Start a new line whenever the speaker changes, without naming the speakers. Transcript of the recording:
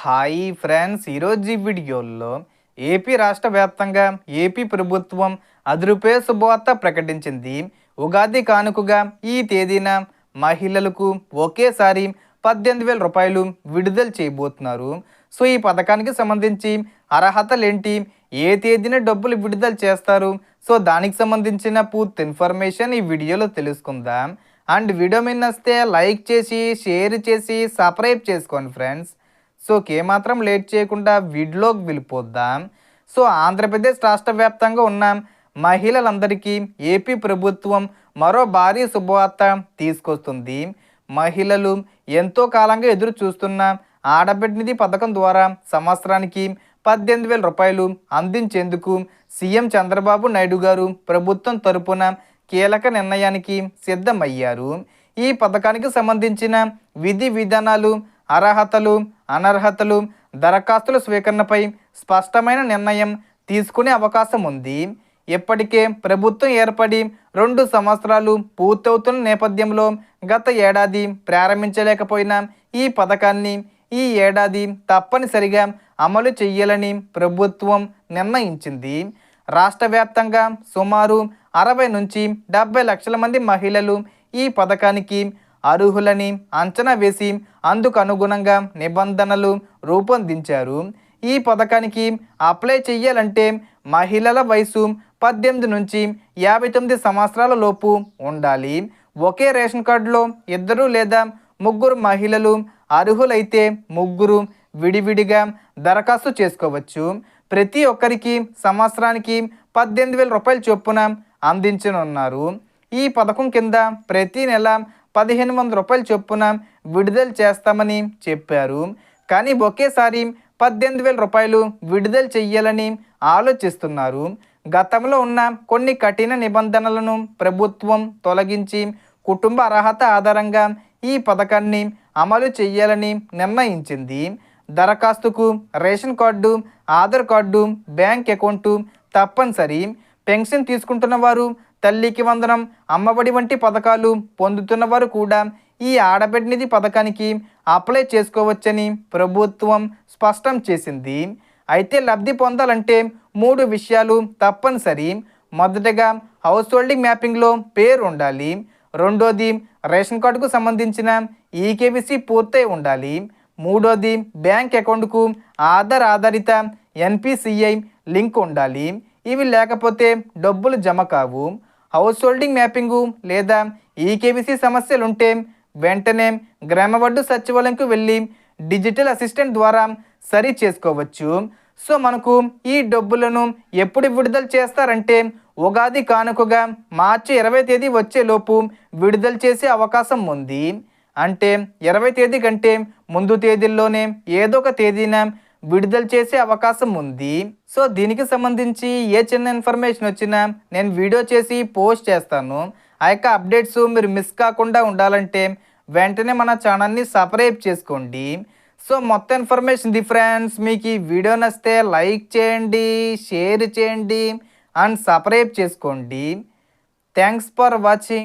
Hi friends, ఈరోజు ఈ వీడియోలో ఏపీ రాష్ట్ర వ్యాప్తంగా ఏపీ ప్రభుత్వం 10 రూపాయల శుభవార్త ప్రకటించింది. ఉగాది కానుకగా ఈ తేదీన మహిళలకు ఒకేసారి 18,000 రూపాయలు విడుదల చేయబోతున్నారు. సో ఈ పథకానికి సంబంధించి అర్హతలేంటి, ఏ తేదీన డబ్బులు విడుదల చేస్తారు, సో దానికి సంబంధించిన పూర్తి ఇన్ఫర్మేషన్ ఈ వీడియోలో తెలుసుకుందాం. అండ్ వీడియో మీద నచ్చితే లైక్ చేసి, షేర్ చేసి, సబ్స్క్రైబ్ చేసుకోండి ఫ్రెండ్స్. సో ఏమాత్రం లేట్ చేయకుండా వీడియోలోకి వెళ్ళిపోద్దాం. సో ఆంధ్రప్రదేశ్ రాష్ట్ర వ్యాప్తంగా ఉన్న మహిళలందరికీ ఏపీ ప్రభుత్వం మరో భారీ శుభవార్త తీసుకొస్తుంది. మహిళలు ఎంతో కాలంగా ఎదురు చూస్తున్న ఆడబిడ్డ నిధి పథకం ద్వారా సంవత్సరానికి 18,000 రూపాయలు అందించేందుకు సీఎం చంద్రబాబు నాయుడు గారు ప్రభుత్వం తరపున కీలక నిర్ణయానికి సిద్ధమయ్యారు. ఈ పథకానికి సంబంధించిన విధి విధానాలు, అర్హతలు, అనర్హతలు, దరఖాస్తుల స్వీకరణపై స్పష్టమైన నిర్ణయం తీసుకునే అవకాశం ఉంది. ఇప్పటికే ప్రభుత్వం ఏర్పడి 2 సంవత్సరాలు పూర్తవుతున్న నేపథ్యంలో గత ఏడాది ప్రారంభించలేకపోయిన ఈ పథకాన్ని ఈ ఏడాది తప్పనిసరిగా అమలు చేయాలని ప్రభుత్వం నిర్ణయించింది. రాష్ట్ర వ్యాప్తంగా సుమారు 60 నుంచి 70 లక్షల మంది మహిళలు ఈ పథకానికి అర్హులని అంచనా వేసి అందుకు అనుగుణంగా నిబంధనలు రూపొందించారు. ఈ పథకానికి అప్లై చేయాలంటే మహిళల వయసు 18 నుంచి 59 సంవత్సరాల లోపు ఉండాలి. ఒకే రేషన్ కార్డులో 2 లేదా 3 మహిళలు అర్హులైతే 3 విడివిడిగా దరఖాస్తు చేసుకోవచ్చు. ప్రతి ఒక్కరికి సంవత్సరానికి 18,000 రూపాయల చొప్పున అందించనున్నారు. ఈ పథకం కింద ప్రతి నెల 1,500 రూపాయల చొప్పున విడుదల చేస్తామని చెప్పారు. కానీ ఒకేసారి 18,000 రూపాయలు విడుదల చెయ్యాలని ఆలోచిస్తున్నారు. గతంలో ఉన్న కొన్ని కఠిన నిబంధనలను ప్రభుత్వం తొలగించి కుటుంబ అర్హత ఆధారంగా ఈ పథకాన్ని అమలు చేయాలని నిర్ణయించింది. దరఖాస్తుకు ration card, Aadhaar card, bank account తప్పనిసరి. పెన్షన్ తీసుకుంటున్న వారు, తల్లికి వందనం, అమ్మఒడి వంటి పథకాలు పొందుతున్న వారు కూడా ఈ ఆడబిడ్డ నిధి పథకానికి అప్లై చేసుకోవచ్చని ప్రభుత్వం స్పష్టం చేసింది. అయితే లబ్ధి పొందాలంటే 3 విషయాలు తప్పనిసరి. మొదటగా హౌస్ హోల్డింగ్ మ్యాపింగ్లో పేరు ఉండాలి. రెండోది రేషన్ కార్డుకు సంబంధించిన ఈకేవీసీ పూర్తయి ఉండాలి. మూడోది బ్యాంక్ అకౌంట్కు ఆధార్ ఆధారిత ఎన్పిసిఐ లింక్ ఉండాలి. ఇవి లేకపోతే డబ్బులు జమ కావు. హౌస్ హోల్డింగ్ మ్యాపింగు లేదా ఈకేవీసీ సమస్యలుంటే వెంటనే గ్రామవడ్డు సచివాలయంకు వెళ్ళి డిజిటల్ అసిస్టెంట్ ద్వారా సరి చేసుకోవచ్చు. సో మనకు ఈ డబ్బులను ఎప్పుడు విడుదల చేస్తారంటే ఉగాది కానుకగా మార్చి 20 తేదీ వచ్చేలోపు విడుదల చేసే అవకాశం ఉంది. అంటే 20 తేదీ కంటే ముందు తేదీల్లోనే ఏదో ఒక తేదీన విడుదల చేసే అవకాశం ఉంది. సో దీనికి సంబంధించి ఏ చిన్న ఇన్ఫర్మేషన్ వచ్చినా నేను వీడియో చేసి పోస్ట్ చేస్తాను. ఆ యొక్క అప్డేట్స్ మీరు మిస్ కాకుండా ఉండాలంటే వెంటనే మన ఛానల్ని సబ్స్క్రైబ్ చేసుకోండి. సో మొత్తం ఇన్ఫర్మేషన్ ది ఫ్రెండ్స్. మీకు ఈ వీడియో నచ్చితే లైక్ చేయండి, షేర్ చేయండి అండ్ సబ్స్క్రైబ్ చేసుకోండి. Thanks for watching.